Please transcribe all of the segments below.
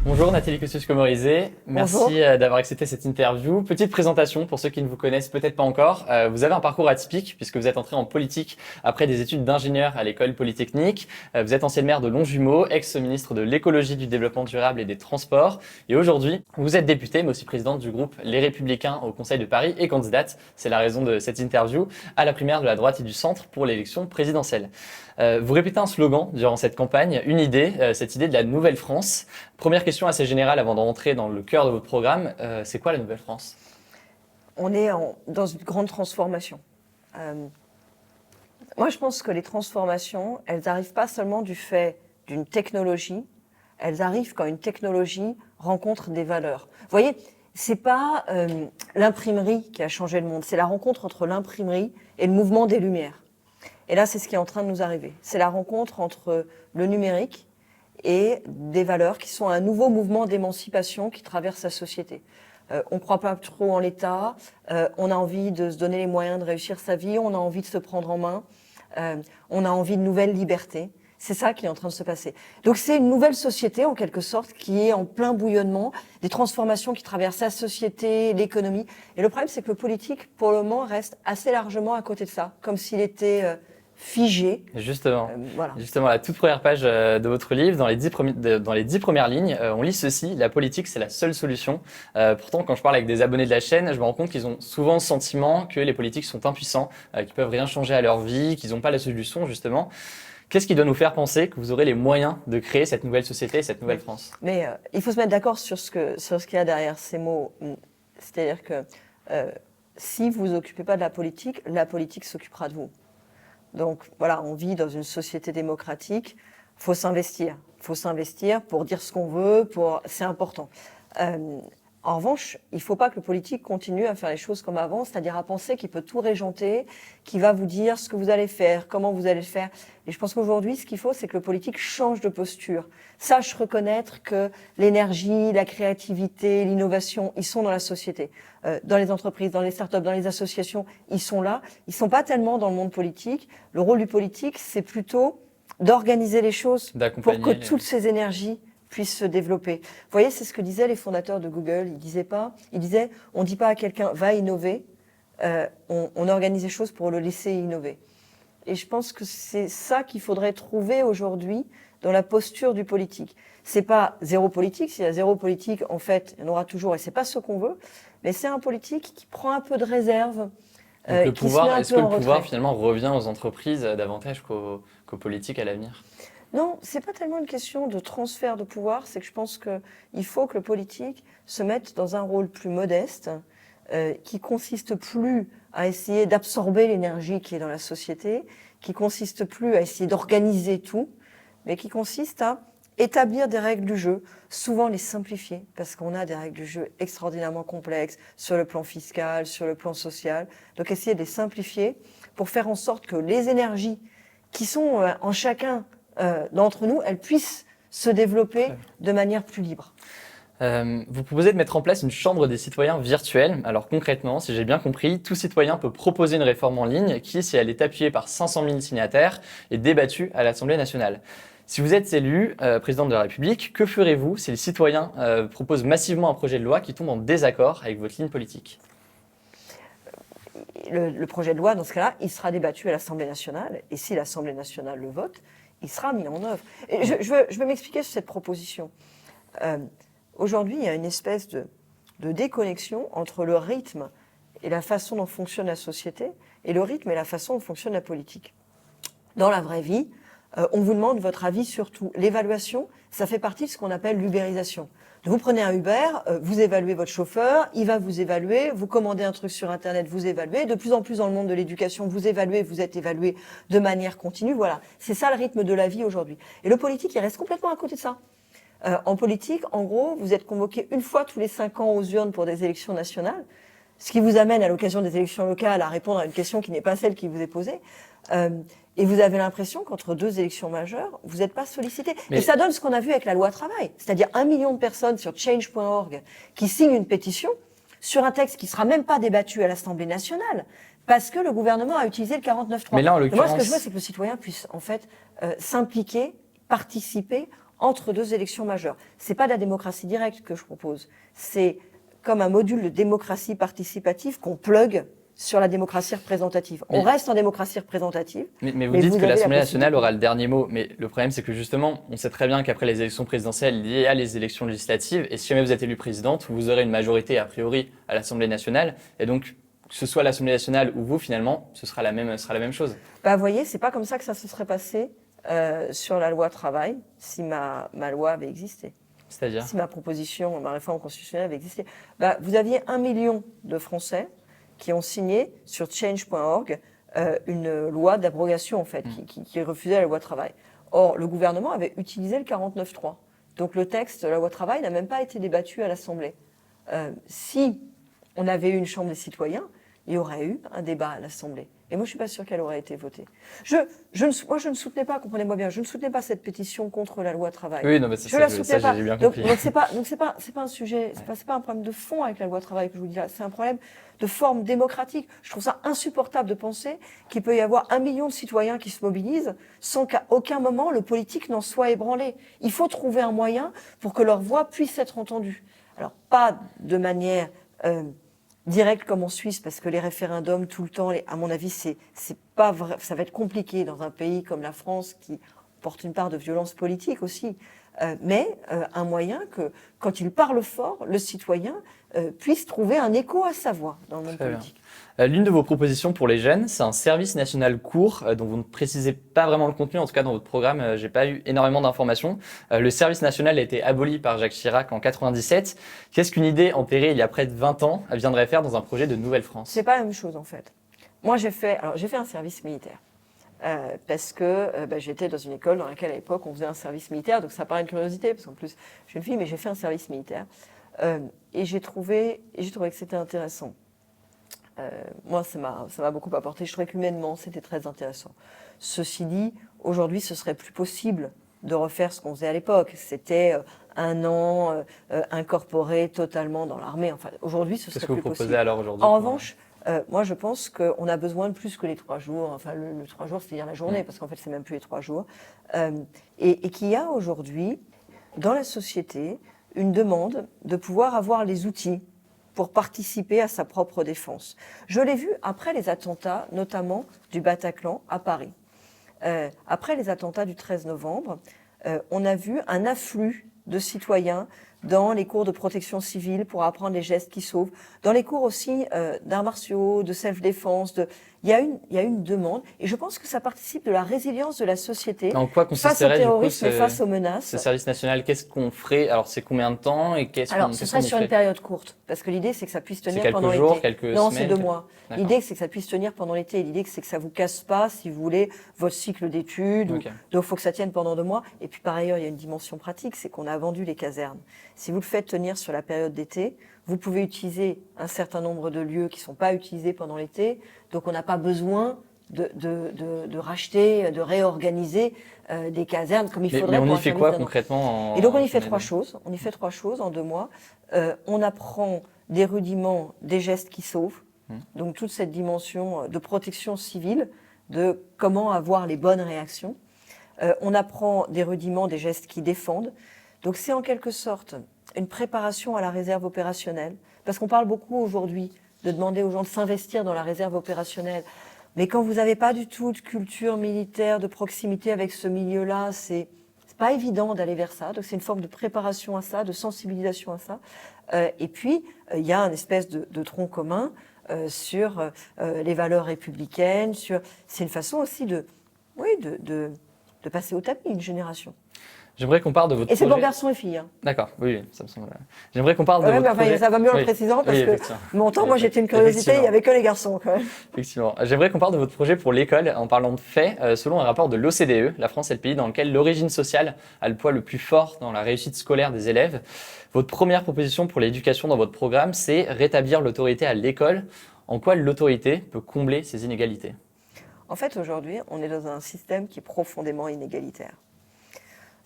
Bonjour Nathalie Kosciusko-Morizet, merci Bonjour. d'avoir accepté cette interview. Petite présentation pour ceux qui ne vous connaissent peut-être pas encore. Vous avez un parcours atypique puisque vous êtes entré en politique après des études d'ingénieur à l'école polytechnique. Vous êtes ancienne maire de Longjumeau, ex-ministre de l'écologie, du développement durable et des transports. Et aujourd'hui, vous êtes députée mais aussi présidente du groupe Les Républicains au Conseil de Paris et candidate, c'est la raison de cette interview, à la primaire de la droite et du centre pour l'élection présidentielle. Vous répétez un slogan durant cette campagne, une idée, cette idée de la Nouvelle France. Première question assez générale avant de rentrer dans le cœur de votre programme, c'est quoi la Nouvelle France ? On est dans une grande transformation. Moi, je pense que les transformations, elles n'arrivent pas seulement du fait d'une technologie, elles arrivent quand une technologie rencontre des valeurs. Vous voyez, c'est pas l'imprimerie qui a changé le monde, c'est la rencontre entre l'imprimerie et le mouvement des Lumières. Et là, c'est ce qui est en train de nous arriver. C'est la rencontre entre le numérique et des valeurs qui sont un nouveau mouvement d'émancipation qui traverse la société. On ne croit pas trop en l'État, on a envie de se donner les moyens de réussir sa vie, on a envie de se prendre en main, on a envie de nouvelles libertés. C'est ça qui est en train de se passer. Donc c'est une nouvelle société, en quelque sorte, qui est en plein bouillonnement, des transformations qui traversent la société, l'économie. Et le problème, c'est que le politique, pour le moment, reste assez largement à côté de ça, comme s'il était figé. Justement, Voilà. justement, la toute première page de votre livre, dans les 10 premières lignes, on lit ceci: la politique, c'est la seule solution. Pourtant, quand je parle avec des abonnés de la chaîne, je me rends compte qu'ils ont souvent le sentiment que les politiques sont impuissants, qu'ils peuvent rien changer à leur vie, qu'ils n'ont pas la solution, justement. Qu'est-ce qui doit nous faire penser que vous aurez les moyens de créer cette nouvelle société, cette nouvelle France ? Mais il faut se mettre d'accord sur ce qu'il y a derrière ces mots. C'est-à-dire que si vous vous occupez pas de la politique s'occupera de vous. Donc voilà, on vit dans une société démocratique, faut s'investir. Faut s'investir pour dire ce qu'on veut, c'est important. En revanche, il ne faut pas que le politique continue à faire les choses comme avant, c'est-à-dire à penser qu'il peut tout régenter, qu'il va vous dire ce que vous allez faire, comment vous allez le faire. Et je pense qu'aujourd'hui, ce qu'il faut, c'est que le politique change de posture, sache reconnaître que l'énergie, la créativité, l'innovation, ils sont dans la société, dans les entreprises, dans les startups, dans les associations, ils sont là. Ils ne sont pas tellement dans le monde politique. Le rôle du politique, c'est plutôt d'organiser les choses pour que toutes ces énergies puissent se développer. Vous voyez, c'est ce que disaient les fondateurs de Google. Ils disaient, on dit pas à quelqu'un va innover, on organise les choses pour le laisser innover. Et je pense que c'est ça qu'il faudrait trouver aujourd'hui dans la posture du politique. C'est pas zéro politique. S'il y a zéro politique, en fait, il y en aura toujours, et c'est pas ce qu'on veut. Mais c'est un politique qui prend un peu de réserve. Est-ce que le pouvoir finalement revient aux entreprises davantage qu'aux politiques à l'avenir ? Non, c'est pas tellement une question de transfert de pouvoir, c'est que je pense qu'il faut que le politique se mette dans un rôle plus modeste, qui consiste plus à essayer d'absorber l'énergie qui est dans la société, qui consiste plus à essayer d'organiser tout, mais qui consiste à établir des règles du jeu, souvent les simplifier, parce qu'on a des règles du jeu extraordinairement complexes sur le plan fiscal, sur le plan social. Donc essayer de les simplifier pour faire en sorte que les énergies qui sont en chacun d'entre nous, elles puissent se développer de manière plus libre. Vous proposez de mettre en place une chambre des citoyens virtuelle. Alors concrètement, si j'ai bien compris, tout citoyen peut proposer une réforme en ligne qui, si elle est appuyée par 500 000 signataires, est débattue à l'Assemblée nationale. Si vous êtes élu président de la République, que ferez-vous si les citoyens proposent massivement un projet de loi qui tombe en désaccord avec votre ligne politique ? Le projet de loi, dans ce cas-là, il sera débattu à l'Assemblée nationale, et si l'Assemblée nationale le vote, il sera mis en œuvre. Et je veux m'expliquer sur cette proposition. Aujourd'hui, il y a une espèce de déconnexion entre le rythme et la façon dont fonctionne la société et le rythme et la façon dont fonctionne la politique. Dans la vraie vie, on vous demande votre avis sur tout. L'évaluation, ça fait partie de ce qu'on appelle l'ubérisation. Vous prenez un Uber, vous évaluez votre chauffeur, il va vous évaluer, vous commandez un truc sur Internet, vous évaluez. De plus en plus dans le monde de l'éducation, vous évaluez, vous êtes évalué de manière continue. Voilà, c'est ça le rythme de la vie aujourd'hui. Et le politique, il reste complètement à côté de ça. En politique, en gros, vous êtes convoqué une fois tous les 5 ans aux urnes pour des élections nationales, ce qui vous amène à l'occasion des élections locales à répondre à une question qui n'est pas celle qui vous est posée. Et vous avez l'impression qu'entre deux élections majeures, vous n'êtes pas sollicité. Et ça donne ce qu'on a vu avec la loi travail. C'est-à-dire 1 million de personnes sur change.org qui signent une pétition sur un texte qui ne sera même pas débattu à l'Assemblée nationale parce que le gouvernement a utilisé le 49.3. Mais là, en l'occurrence... Moi, ce que je veux, c'est que le citoyen puisse en fait s'impliquer, participer entre deux élections majeures. C'est pas de la démocratie directe que je propose. C'est comme un module de démocratie participative qu'on plug sur la démocratie représentative. On reste en démocratie représentative. Mais vous dites que l'Assemblée nationale aura le dernier mot. Mais le problème, c'est que justement, on sait très bien qu'après les élections présidentielles, il y a les élections législatives. Et si jamais vous êtes élu présidente, vous aurez une majorité a priori à l'Assemblée nationale. Et donc, que ce soit l'Assemblée nationale ou vous, finalement, ce sera la même chose. Bah, vous voyez, c'est pas comme ça que ça se serait passé sur la loi travail si ma loi avait existé. C'est-à-dire ? Si ma proposition, ma réforme constitutionnelle avait existé. Bah, vous aviez 1 million de Français qui ont signé sur change.org une loi d'abrogation, en fait, qui refusait la loi travail. Or, le gouvernement avait utilisé le 49.3. Donc, le texte de la loi travail n'a même pas été débattu à l'Assemblée. Si on avait eu une Chambre des citoyens, il y aurait eu un débat à l'Assemblée. Et moi, je ne suis pas sûre qu'elle aurait été votée. Moi, je ne soutenais pas, comprenez-moi bien, je ne soutenais pas cette pétition contre la loi travail. Oui, non, mais c'est je la soutenais pas. J'ai bien compris. Donc c'est pas un sujet, c'est pas un problème de fond avec la loi travail que je vous dis là. C'est un problème de forme démocratique. Je trouve ça insupportable de penser qu'il peut y avoir 1 million de citoyens qui se mobilisent sans qu'à aucun moment le politique n'en soit ébranlé. Il faut trouver un moyen pour que leur voix puisse être entendue. Alors, pas de manière direct comme en Suisse, parce que les référendums tout le temps, à mon avis, c'est pas vrai. Ça va être compliqué dans un pays comme la France qui porte une part de violence politique aussi. Mais un moyen que, quand il parle fort, le citoyen puisse trouver un écho à sa voix dans le monde politique. L'une de vos propositions pour les jeunes, c'est un service national court dont vous ne précisez pas vraiment le contenu. En tout cas, dans votre programme, j'ai pas eu énormément d'informations. Le service national a été aboli par Jacques Chirac en 97. Qu'est-ce qu'une idée enterrée il y a près de 20 ans viendrait faire dans un projet de Nouvelle-France ? C'est pas la même chose en fait. Moi, j'ai fait un service militaire. Parce que j'étais dans une école dans laquelle à l'époque on faisait un service militaire, donc ça paraît une curiosité, parce qu'en plus je suis une fille, mais j'ai fait un service militaire. Et j'ai trouvé que c'était intéressant. Moi, ça m'a beaucoup apporté. Je trouvais qu'humainement, c'était très intéressant. Ceci dit, aujourd'hui, ce serait plus possible de refaire ce qu'on faisait à l'époque. C'était 1 an incorporé totalement dans l'armée. Enfin, aujourd'hui, ce serait plus possible. Qu'est-ce que vous proposez alors aujourd'hui ? En revanche, moi, je pense qu'on a besoin de plus que les 3 jours. Enfin, le 3 jours, c'est-à-dire la journée, parce qu'en fait, c'est même plus les 3 jours. Et qu'il y a aujourd'hui, dans la société, une demande de pouvoir avoir les outils pour participer à sa propre défense. Je l'ai vu après les attentats, notamment du Bataclan à Paris. Après les attentats du 13 novembre, on a vu un afflux de citoyens dans les cours de protection civile pour apprendre les gestes qui sauvent, dans les cours aussi d'arts martiaux, de self-défense. Il y a une demande, et je pense que ça participe de la résilience de la société en quoi face au terrorisme et face aux menaces. Ce service national, qu'est-ce qu'on ferait ? Alors, c'est combien de temps et Alors, ce serait sur une période courte, parce que l'idée, c'est que ça puisse tenir pendant l'été. Quelques jours, quelques semaines ? Non, c'est 2 mois. L'idée, c'est que ça puisse tenir pendant l'été. L'idée, c'est que ça vous casse pas, si vous voulez, votre cycle d'études. Donc, il faut que ça tienne pendant 2 mois. Et puis, par ailleurs, il y a une dimension pratique, c'est qu'on a vendu les casernes. Si vous le faites tenir sur la période d'été, vous pouvez utiliser un certain nombre de lieux qui ne sont pas utilisés pendant l'été. Donc, on n'a pas besoin de racheter, de réorganiser des casernes comme il faudrait. Mais on y fait quoi concrètement Et donc, on y fait 3 choses. On y fait 3 choses en 2 mois. On apprend des rudiments, des gestes qui sauvent. Donc, toute cette dimension de protection civile, de comment avoir les bonnes réactions. On apprend des rudiments, des gestes qui défendent. Donc, c'est en quelque sorte une préparation à la réserve opérationnelle. Parce qu'on parle beaucoup aujourd'hui de demander aux gens de s'investir dans la réserve opérationnelle. Mais quand vous n'avez pas du tout de culture militaire, de proximité avec ce milieu-là, c'est pas évident d'aller vers ça. Donc c'est une forme de préparation à ça, de sensibilisation à ça. Et puis, il y a une espèce de tronc commun sur les valeurs républicaines. C'est une façon aussi de passer au tapis une génération. J'aimerais qu'on parle de votre projet. Et c'est pour garçons et filles. Hein. D'accord, oui, ça me semble. J'aimerais qu'on parle de votre projet. Ça va mieux en le précisant, parce que mon temps, moi, j'étais une curiosité, il n'y avait que les garçons, quand même. Effectivement. J'aimerais qu'on parle de votre projet pour l'école, en parlant de faits. Selon un rapport de l'OCDE, la France est le pays dans lequel l'origine sociale a le poids le plus fort dans la réussite scolaire des élèves. Votre première proposition pour l'éducation dans votre programme, c'est rétablir l'autorité à l'école. En quoi l'autorité peut combler ces inégalités ? En fait, aujourd'hui, on est dans un système qui est profondément inégalitaire.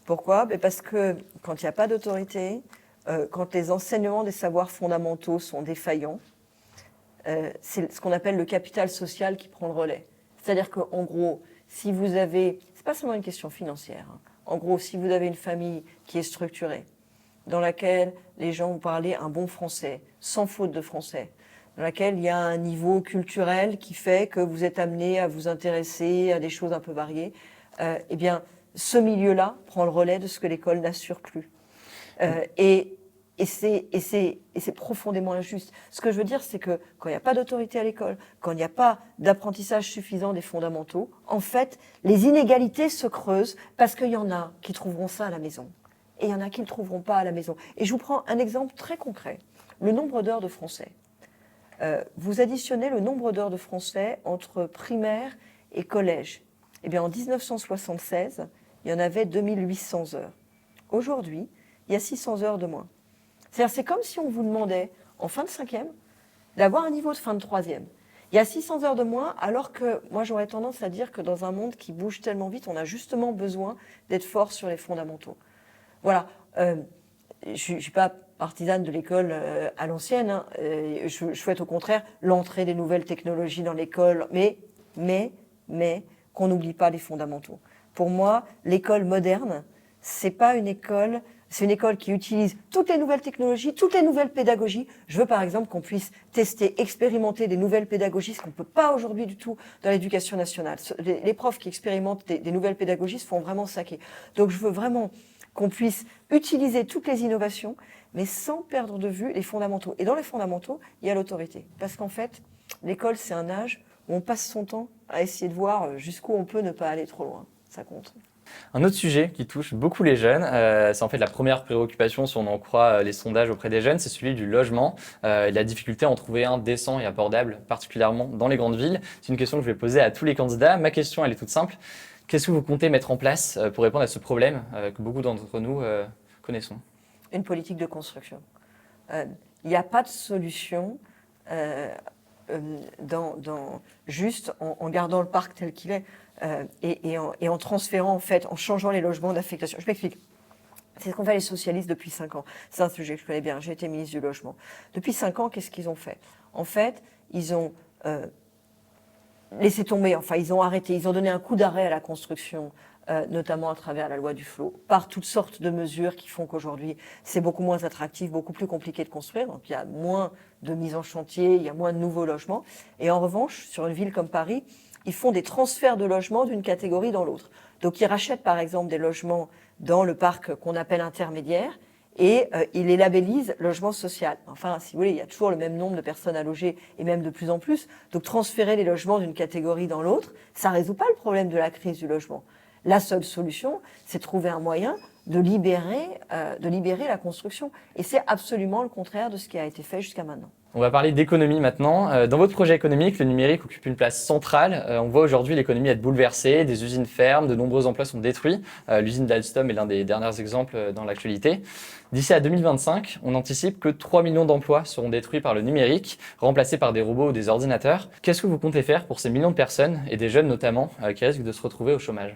Pourquoi ? Parce que quand il n'y a pas d'autorité, quand les enseignements des savoirs fondamentaux sont défaillants, c'est ce qu'on appelle le capital social qui prend le relais. C'est-à-dire qu'en gros, si vous avez... C'est pas seulement une question financière. En gros, si vous avez une famille qui est structurée, dans laquelle les gens vous parlent un bon français, sans faute de français, dans laquelle il y a un niveau culturel qui fait que vous êtes amené à vous intéresser à des choses un peu variées, eh bien, ce milieu-là prend le relais de ce que l'école n'assure plus. Et c'est profondément injuste. Ce que je veux dire, c'est que quand il n'y a pas d'autorité à l'école, quand il n'y a pas d'apprentissage suffisant des fondamentaux, en fait, les inégalités se creusent parce qu'il y en a qui trouveront ça à la maison. Et il y en a qui ne le trouveront pas à la maison. Et je vous prends un exemple très concret. Le nombre d'heures de français. Vous additionnez le nombre d'heures de français entre primaire et collège. Eh bien, en 1976, il y en avait 2800 heures. Aujourd'hui, il y a 600 heures de moins. C'est-à-dire, c'est comme si on vous demandait, en fin de cinquième, d'avoir un niveau de fin de troisième. Il y a 600 heures de moins, alors que moi, j'aurais tendance à dire que dans un monde qui bouge tellement vite, on a justement besoin d'être fort sur les fondamentaux. Voilà. Je ne suis pas partisane de l'école à l'ancienne. Hein. Je souhaite au contraire l'entrée des nouvelles technologies dans l'école, mais qu'on n'oublie pas les fondamentaux. Pour moi, l'école moderne, c'est pas une école, c'est une école qui utilise toutes les nouvelles technologies, toutes les nouvelles pédagogies. Je veux par exemple qu'on puisse tester, expérimenter des nouvelles pédagogies, ce qu'on ne peut pas aujourd'hui du tout dans l'éducation nationale. Les profs qui expérimentent des nouvelles pédagogies se font vraiment saquer. Donc je veux vraiment qu'on puisse utiliser toutes les innovations, mais sans perdre de vue les fondamentaux. Et dans les fondamentaux, il y a l'autorité. Parce qu'en fait, l'école, c'est un âge où on passe son temps à essayer de voir jusqu'où on peut ne pas aller trop loin. Ça compte. Un autre sujet qui touche beaucoup les jeunes, c'est en fait la première préoccupation, si on en croit les sondages auprès des jeunes, c'est celui du logement et la difficulté à en trouver un décent et abordable, particulièrement dans les grandes villes. C'est une question que je vais poser à tous les candidats. Ma question, elle est toute simple. Qu'est-ce que vous comptez mettre en place pour répondre à ce problème que beaucoup d'entre nous connaissons? Une politique de construction. Il n'y a pas de solution juste en gardant le parc tel qu'il est et en transférant, en fait, en changeant les logements d'affectation. Je m'explique. C'est ce qu'ont fait les socialistes depuis 5 ans. C'est un sujet que je connais bien. J'ai été ministre du Logement. Depuis 5 ans, qu'est-ce qu'ils ont fait? En fait, ils ont laissé tomber, enfin, ils ont arrêté, ils ont donné un coup d'arrêt à la construction, notamment à travers la loi Duflot, par toutes sortes de mesures qui font qu'aujourd'hui, c'est beaucoup moins attractif, beaucoup plus compliqué de construire. Donc, il y a moins de mise en chantier, il y a moins de nouveaux logements. Et en revanche, sur une ville comme Paris, ils font des transferts de logements d'une catégorie dans l'autre. Donc, ils rachètent, par exemple, des logements dans le parc qu'on appelle intermédiaire, et il les labellise logement social. Enfin, si vous voulez, il y a toujours le même nombre de personnes à loger, et même de plus en plus. Donc, transférer les logements d'une catégorie dans l'autre, ça résout pas le problème de la crise du logement. La seule solution, c'est de trouver un moyen de libérer la construction. Et c'est absolument le contraire de ce qui a été fait jusqu'à maintenant. On va parler d'économie maintenant. Dans votre projet économique, le numérique occupe une place centrale. On voit aujourd'hui l'économie être bouleversée, des usines ferment, de nombreux emplois sont détruits. L'usine d'Alstom est l'un des derniers exemples dans l'actualité. D'ici à 2025, on anticipe que 3 millions d'emplois seront détruits par le numérique, remplacés par des robots ou des ordinateurs. Qu'est-ce que vous comptez faire pour ces millions de personnes, et des jeunes notamment, qui risquent de se retrouver au chômage?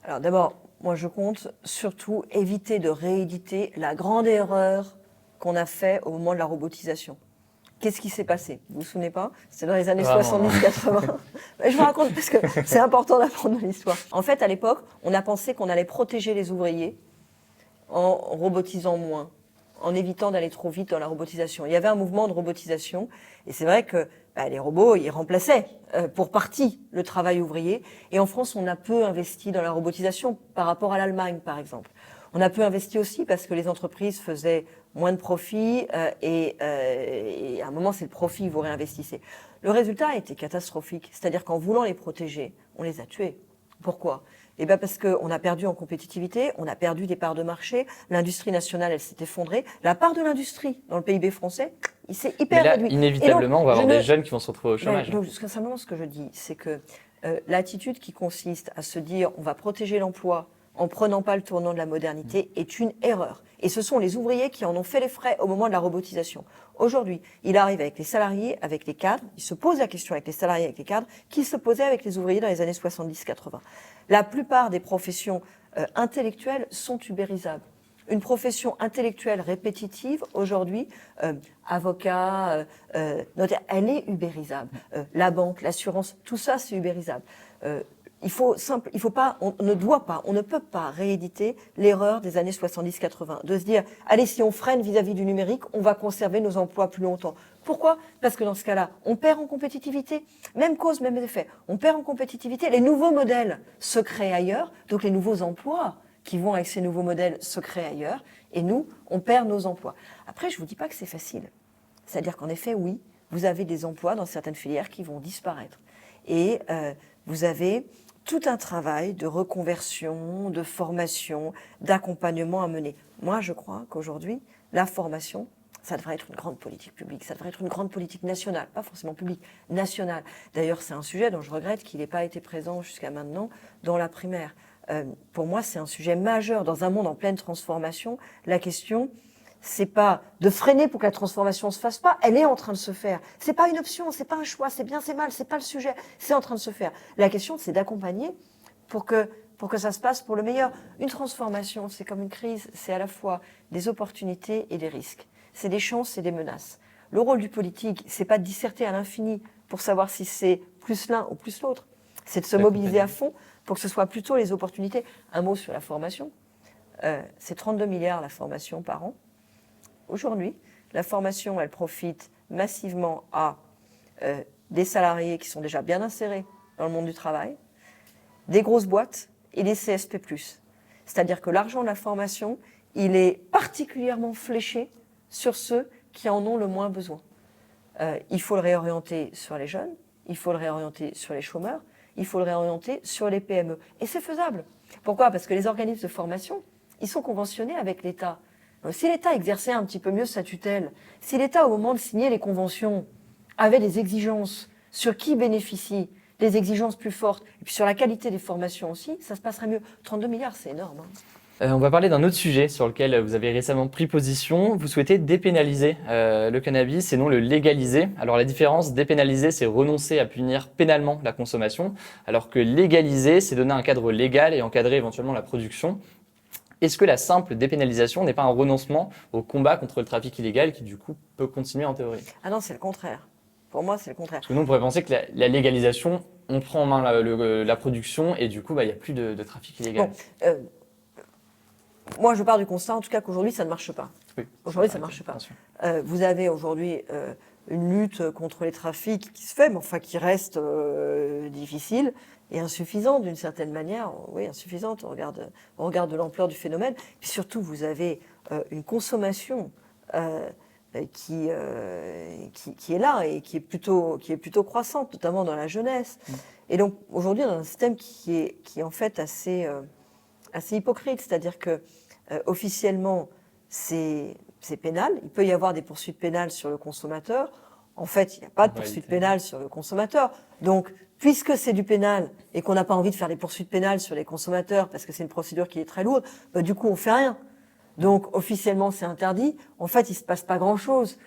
Alors d'abord, moi je compte surtout éviter de rééditer la grande erreur qu'on a faite au moment de la robotisation. Qu'est-ce qui s'est passé? Vous vous souvenez pas? C'était dans les années 70-80. Je vous raconte parce que c'est important d'apprendre l'histoire. En fait, à l'époque, on a pensé qu'on allait protéger les ouvriers en robotisant moins, en évitant d'aller trop vite dans la robotisation. Il y avait un mouvement de robotisation et c'est vrai que les robots, ils remplaçaient pour partie le travail ouvrier. Et en France, on a peu investi dans la robotisation par rapport à l'Allemagne, par exemple. On a peu investi aussi parce que les entreprises faisaient moins de profits et à un moment, c'est le profit que vous réinvestissez. Le résultat a été catastrophique. C'est-à-dire qu'en voulant les protéger, on les a tués. Pourquoi? Eh bien parce qu'on a perdu en compétitivité, on a perdu des parts de marché, l'industrie nationale, elle s'est effondrée. La part de l'industrie dans le PIB français, il s'est hyper réduit. Inévitablement, donc, on va avoir des jeunes qui vont se retrouver au chômage. Donc, simplement, ce que je dis, c'est que l'attitude qui consiste à se dire on va protéger l'emploi en prenant pas le tournant de la modernité est une erreur. Et ce sont les ouvriers qui en ont fait les frais au moment de la robotisation. Aujourd'hui, il arrive avec les salariés, avec les cadres, il se pose la question avec les salariés, avec les cadres, qui se posait avec les ouvriers dans les années 70-80. La plupart des professions intellectuelles sont ubérisables. Une profession intellectuelle répétitive, aujourd'hui, avocat, notaire, elle est ubérisable. La banque, l'assurance, tout ça, c'est ubérisable. on ne peut pas rééditer l'erreur des années 70-80, de se dire, allez, si on freine vis-à-vis du numérique, on va conserver nos emplois plus longtemps. Pourquoi? Parce que dans ce cas-là, on perd en compétitivité. Même cause, même effet. On perd en compétitivité. Les nouveaux modèles se créent ailleurs, donc les nouveaux emplois qui vont avec ces nouveaux modèles se créent ailleurs, et nous, on perd nos emplois. Après, je vous dis pas que c'est facile. C'est-à-dire qu'en effet, oui, vous avez des emplois dans certaines filières qui vont disparaître. Et vous avez tout un travail de reconversion, de formation, d'accompagnement à mener. Moi, je crois qu'aujourd'hui, la formation, ça devrait être une grande politique publique, ça devrait être une grande politique nationale, pas forcément publique, nationale. D'ailleurs, c'est un sujet dont je regrette qu'il n'ait pas été présent jusqu'à maintenant dans la primaire. Pour moi, c'est un sujet majeur dans un monde en pleine transformation. La question, c'est pas de freiner pour que la transformation se fasse pas, elle est en train de se faire. C'est pas une option, c'est pas un choix, c'est bien, c'est mal, c'est pas le sujet, c'est en train de se faire. La question, c'est d'accompagner pour que ça se passe pour le meilleur. Une transformation, c'est comme une crise, c'est à la fois des opportunités et des risques. C'est des chances et des menaces. Le rôle du politique, c'est pas de disserter à l'infini pour savoir si c'est plus l'un ou plus l'autre. C'est de se mobiliser à fond pour que ce soit plutôt les opportunités. Un mot sur la formation. C'est 32 milliards la formation par an. Aujourd'hui, la formation, elle profite massivement à des salariés qui sont déjà bien insérés dans le monde du travail, des grosses boîtes et des CSP+. C'est-à-dire que l'argent de la formation, il est particulièrement fléché sur ceux qui en ont le moins besoin. Il faut le réorienter sur les jeunes, il faut le réorienter sur les chômeurs, il faut le réorienter sur les PME. Et c'est faisable. Pourquoi? Parce que les organismes de formation, ils sont conventionnés avec l'État. Si l'État exerçait un petit peu mieux sa tutelle, si l'État, au moment de signer les conventions, avait des exigences sur qui bénéficie, des exigences plus fortes, et puis sur la qualité des formations aussi, ça se passerait mieux. 32 milliards, c'est énorme. On va parler d'un autre sujet sur lequel vous avez récemment pris position. Vous souhaitez dépénaliser le cannabis et non le légaliser. Alors la différence, dépénaliser, c'est renoncer à punir pénalement la consommation, alors que légaliser, c'est donner un cadre légal et encadrer éventuellement la production. Est-ce que la simple dépénalisation n'est pas un renoncement au combat contre le trafic illégal qui du coup peut continuer en théorie? Ah non, c'est le contraire. Pour moi, c'est le contraire. Parce que nous, on pourrait penser que la légalisation, on prend en main la production et du coup, il n'y a plus de trafic illégal. Bon, moi, je pars du constat, en tout cas, qu'aujourd'hui, ça ne marche pas. Oui, aujourd'hui, ça ne marche pas. Vous avez aujourd'hui une lutte contre les trafics qui se fait, mais enfin qui reste difficile et insuffisante d'une certaine manière. Oui, insuffisante. On regarde de l'ampleur du phénomène. Puis surtout, vous avez une consommation qui est là et qui est plutôt croissante, notamment dans la jeunesse. Et donc aujourd'hui, on a un système qui est en fait assez hypocrite, c'est-à-dire que officiellement c'est pénal. Il peut y avoir des poursuites pénales sur le consommateur. En fait, il n'y a pas de poursuite pénale sur le consommateur. Donc, puisque c'est du pénal et qu'on n'a pas envie de faire des poursuites pénales sur les consommateurs parce que c'est une procédure qui est très lourde, du coup, on fait rien. Donc, officiellement, c'est interdit. En fait, il se passe pas grand-chose.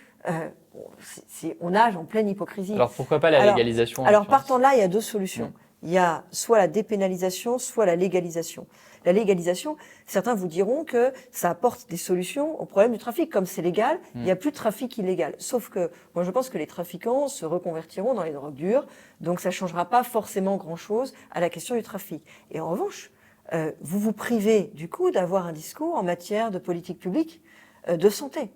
On nage en pleine hypocrisie. Alors, pourquoi pas la légalisation? Alors, partant de là, il y a deux solutions. Il y a soit la dépénalisation, soit la légalisation. La légalisation, certains vous diront que ça apporte des solutions au problème du trafic. Comme c'est légal, il n'y a plus de trafic illégal. Sauf que moi, je pense que les trafiquants se reconvertiront dans les drogues dures. Donc, ça ne changera pas forcément grand-chose à la question du trafic. Et en revanche, vous vous privez du coup d'avoir un discours en matière de politique publique de santé.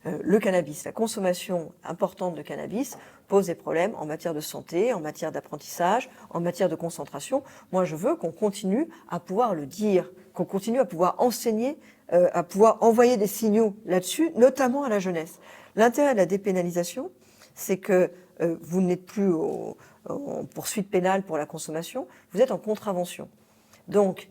Le cannabis, la consommation importante de cannabis pose des problèmes en matière de santé, en matière d'apprentissage, en matière de concentration. Moi, je veux qu'on continue à pouvoir le dire, qu'on continue à pouvoir enseigner, à pouvoir envoyer des signaux là-dessus, notamment à la jeunesse. L'intérêt de la dépénalisation, c'est que vous n'êtes plus en poursuite pénale pour la consommation, vous êtes en contravention. Donc,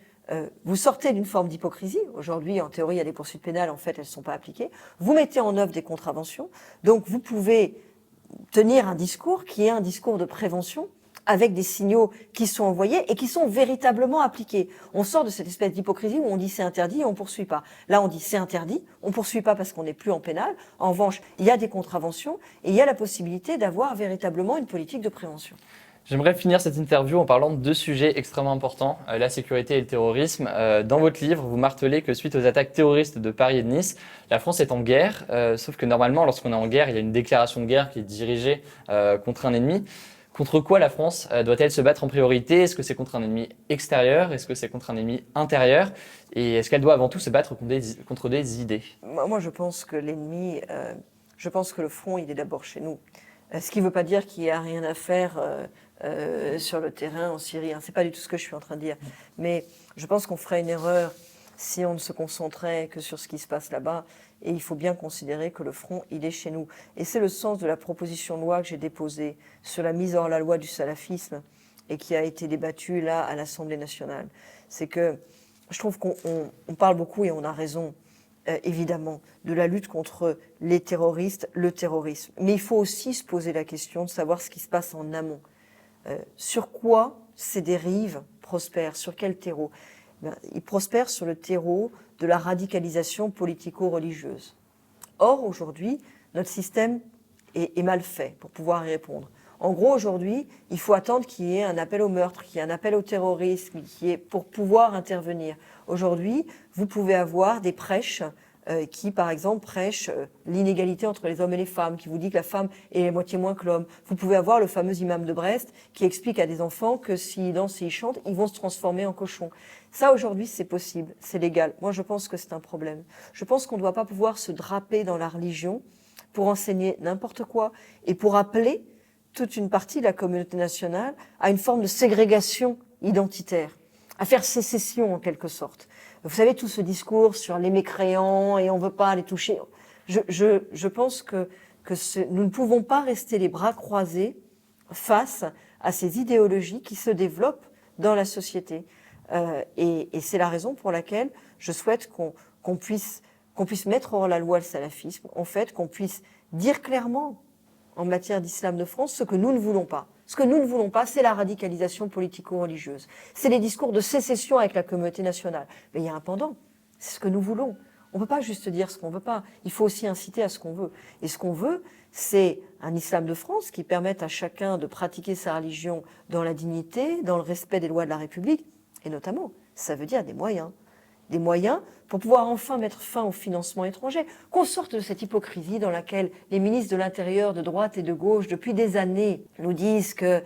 vous sortez d'une forme d'hypocrisie. Aujourd'hui, en théorie, il y a des poursuites pénales, en fait, elles ne sont pas appliquées. Vous mettez en œuvre des contraventions. Donc, vous pouvez tenir un discours qui est un discours de prévention avec des signaux qui sont envoyés et qui sont véritablement appliqués. On sort de cette espèce d'hypocrisie où on dit c'est interdit et on poursuit pas. Là, on dit c'est interdit, on poursuit pas parce qu'on n'est plus en pénal. En revanche, il y a des contraventions et il y a la possibilité d'avoir véritablement une politique de prévention. J'aimerais finir cette interview en parlant de deux sujets extrêmement importants, la sécurité et le terrorisme. Dans votre livre, vous martelez que suite aux attaques terroristes de Paris et de Nice, la France est en guerre, sauf que normalement, lorsqu'on est en guerre, il y a une déclaration de guerre qui est dirigée contre un ennemi. Contre quoi la France doit-elle se battre en priorité? Est-ce que c'est contre un ennemi extérieur? Est-ce que c'est contre un ennemi intérieur? Et est-ce qu'elle doit avant tout se battre contre des idées? Moi, je pense que l'ennemi, je pense que le front, il est d'abord chez nous. Ce qui ne veut pas dire qu'il n'y a rien à faire sur le terrain en Syrie. Hein. Ce n'est pas du tout ce que je suis en train de dire. Mais je pense qu'on ferait une erreur si on ne se concentrait que sur ce qui se passe là-bas. Et il faut bien considérer que le front, il est chez nous. Et c'est le sens de la proposition de loi que j'ai déposée sur la mise hors la loi du salafisme et qui a été débattue là à l'Assemblée nationale. C'est que je trouve qu'on parle beaucoup, et on a raison, évidemment, de la lutte contre les terroristes, le terrorisme. Mais il faut aussi se poser la question de savoir ce qui se passe en amont. Sur quoi ces dérives prospèrent? Sur quel terreau? Ils prospèrent sur le terreau de la radicalisation politico-religieuse. Or, aujourd'hui, notre système est mal fait pour pouvoir y répondre. En gros, aujourd'hui, il faut attendre qu'il y ait un appel au meurtre, qu'il y ait un appel au terrorisme, pour pouvoir intervenir. Aujourd'hui, vous pouvez avoir des prêches qui, par exemple, prêchent l'inégalité entre les hommes et les femmes, qui vous dit que la femme est moitié moins que l'homme. Vous pouvez avoir le fameux imam de Brest qui explique à des enfants que s'ils dansent et ils chantent, ils vont se transformer en cochons. Ça, aujourd'hui, c'est possible, c'est légal. Moi, je pense que c'est un problème. Je pense qu'on ne doit pas pouvoir se draper dans la religion pour enseigner n'importe quoi et pour appeler toute une partie de la communauté nationale à une forme de ségrégation identitaire, à faire sécession en quelque sorte. Vous savez, tout ce discours sur les mécréants et on ne veut pas les toucher. Je pense que nous ne pouvons pas rester les bras croisés face à ces idéologies qui se développent dans la société. Et c'est la raison pour laquelle je souhaite qu'on puisse mettre hors la loi le salafisme, en fait, qu'on puisse dire clairement en matière d'islam de France ce que nous ne voulons pas. Ce que nous ne voulons pas, c'est la radicalisation politico-religieuse. C'est les discours de sécession avec la communauté nationale. Mais il y a un pendant. C'est ce que nous voulons. On ne peut pas juste dire ce qu'on ne veut pas. Il faut aussi inciter à ce qu'on veut. Et ce qu'on veut, c'est un islam de France qui permette à chacun de pratiquer sa religion dans la dignité, dans le respect des lois de la République. Et notamment, ça veut dire des moyens. Des moyens pour pouvoir enfin mettre fin au financement étranger, qu'on sorte de cette hypocrisie dans laquelle les ministres de l'Intérieur, de droite et de gauche, depuis des années, nous disent qu'ils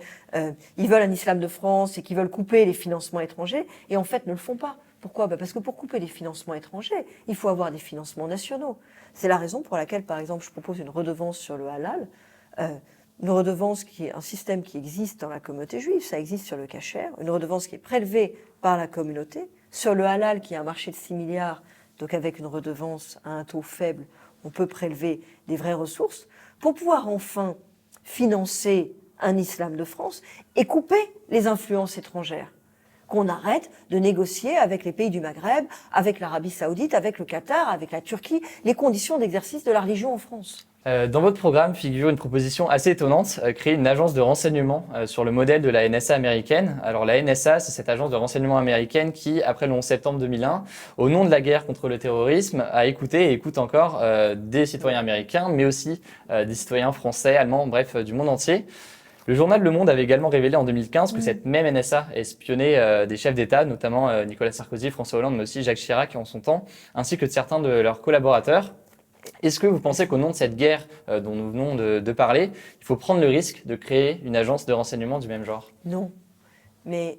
veulent un islam de France et qu'ils veulent couper les financements étrangers, et en fait ne le font pas. Pourquoi? Parce que pour couper les financements étrangers, il faut avoir des financements nationaux. C'est la raison pour laquelle, par exemple, je propose une redevance sur le halal, une redevance qui est un système qui existe dans la communauté juive, ça existe sur le kasher, une redevance qui est prélevée par la communauté. Sur le halal, qui est un marché de 6 milliards, donc avec une redevance à un taux faible, on peut prélever des vraies ressources pour pouvoir enfin financer un islam de France et couper les influences étrangères. Qu'on arrête de négocier avec les pays du Maghreb, avec l'Arabie Saoudite, avec le Qatar, avec la Turquie, les conditions d'exercice de la religion en France. Dans votre programme figure une proposition assez étonnante, créer une agence de renseignement sur le modèle de la NSA américaine. Alors la NSA, c'est cette agence de renseignement américaine qui, après le 11 septembre 2001, au nom de la guerre contre le terrorisme, a écouté et écoute encore des citoyens américains, mais aussi des citoyens français, allemands, bref, du monde entier. Le journal Le Monde avait également révélé en 2015 que cette même NSA espionnait des chefs d'État, notamment Nicolas Sarkozy, François Hollande, mais aussi Jacques Chirac en son temps, ainsi que de certains de leurs collaborateurs. Est-ce que vous pensez qu'au nom de cette guerre dont nous venons de parler, il faut prendre le risque de créer une agence de renseignement du même genre? Non, mais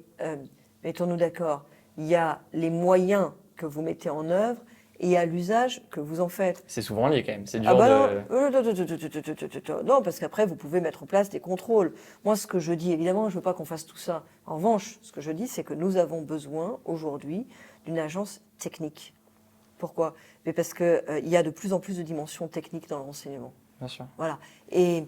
mettons-nous d'accord, il y a les moyens que vous mettez en œuvre et il y a l'usage que vous en faites. C'est souvent lié quand même, c'est dur de... Non, parce qu'après, vous pouvez mettre en place des contrôles. Moi, ce que je dis, évidemment, je ne veux pas qu'on fasse tout ça. En revanche, ce que je dis, c'est que nous avons besoin, aujourd'hui, d'une agence technique. Pourquoi? Mais parce qu'il y a de plus en plus de dimensions techniques dans le renseignement. Bien sûr. Voilà. Et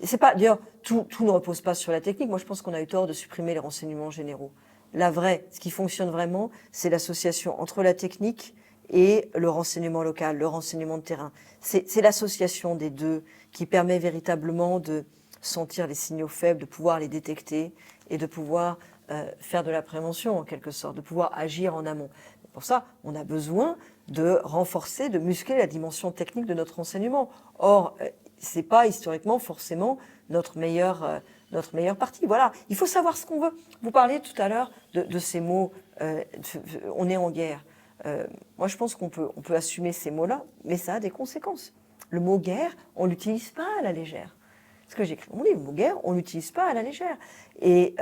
c'est pas, d'ailleurs, tout ne repose pas sur la technique. Moi, je pense qu'on a eu tort de supprimer les renseignements généraux. La vraie, ce qui fonctionne vraiment, c'est l'association entre la technique et le renseignement local, le renseignement de terrain. C'est l'association des deux qui permet véritablement de sentir les signaux faibles, de pouvoir les détecter et de pouvoir faire de la prévention en quelque sorte, de pouvoir agir en amont. Pour ça, on a besoin de renforcer, de muscler la dimension technique de notre renseignement. Or, c'est pas historiquement forcément notre meilleure partie. Voilà, il faut savoir ce qu'on veut. Vous parliez tout à l'heure de ces mots, on est en guerre. Moi, je pense qu'on peut assumer ces mots-là, mais ça a des conséquences. Le mot guerre, on l'utilise pas à la légère. Ce que j'écris dans mon livre, le mot guerre, on ne l'utilise pas à la légère. Et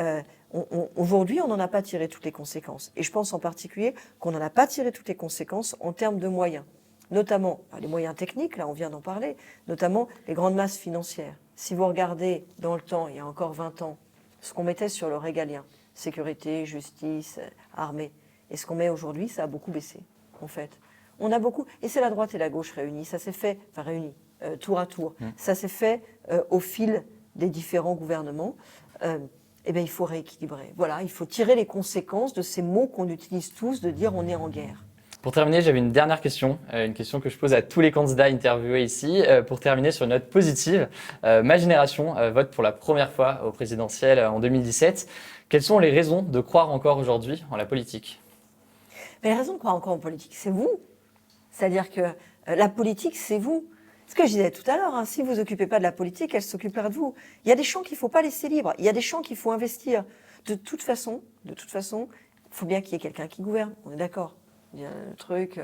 aujourd'hui, on n'en a pas tiré toutes les conséquences. Et je pense en particulier qu'on n'en a pas tiré toutes les conséquences en termes de moyens. Notamment les moyens techniques, là on vient d'en parler, notamment les grandes masses financières. Si vous regardez dans le temps, il y a encore 20 ans, ce qu'on mettait sur le régalien, sécurité, justice, armée, et ce qu'on met aujourd'hui, ça a beaucoup baissé, en fait. On a beaucoup, et c'est la droite et la gauche réunies, ça s'est fait, enfin réunies, tour à tour, ça s'est fait au fil des différents gouvernements. Eh bien, il faut rééquilibrer. Voilà, il faut tirer les conséquences de ces mots qu'on utilise tous, de dire on est en guerre. Pour terminer, j'avais une dernière question, une question que je pose à tous les candidats interviewés ici. Pour terminer sur une note positive, ma génération vote pour la première fois au présidentiel en 2017. Quelles sont les raisons de croire encore aujourd'hui en la politique ? Mais les raisons de croire encore en politique, c'est vous. C'est-à-dire que la politique, c'est vous. Ce que je disais tout à l'heure, hein, si vous occupez pas de la politique, elle s'occupera de vous. Il y a des champs qu'il faut pas laisser libres. Il y a des champs qu'il faut investir. De toute façon, il faut bien qu'il y ait quelqu'un qui gouverne. On est d'accord. Il y a le truc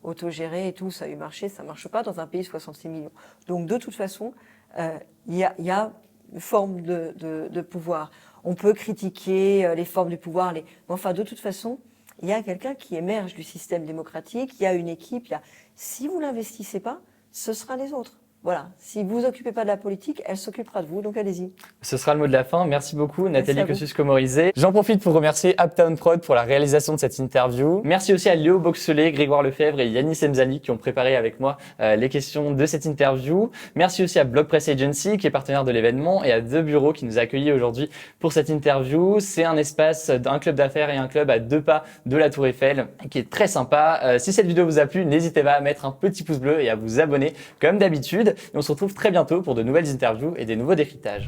autogéré et tout, ça a eu marché, ça marche pas dans un pays de 66 millions. Donc de toute façon, il y a une forme de pouvoir. On peut critiquer les formes du pouvoir, mais enfin de toute façon, il y a quelqu'un qui émerge du système démocratique, il y a une équipe, si vous l'investissez pas, ce sera les autres. Voilà, si vous vous occupez pas de la politique, elle s'occupera de vous, donc allez-y. Ce sera le mot de la fin. Merci beaucoup, Nathalie Kosciusko-Morizet. J'en profite pour remercier Uptown Prod pour la réalisation de cette interview. Merci aussi à Léo Boxelet, Grégoire Lefebvre et Yanis Emzali qui ont préparé avec moi les questions de cette interview. Merci aussi à Block Press Agency qui est partenaire de l'événement et à deux bureaux qui nous a accueillis aujourd'hui pour cette interview. C'est un espace d'un club d'affaires et un club à 2 pas de la Tour Eiffel qui est très sympa. Si cette vidéo vous a plu, n'hésitez pas à mettre un petit pouce bleu et à vous abonner comme d'habitude. Et on se retrouve très bientôt pour de nouvelles interviews et des nouveaux décryptages.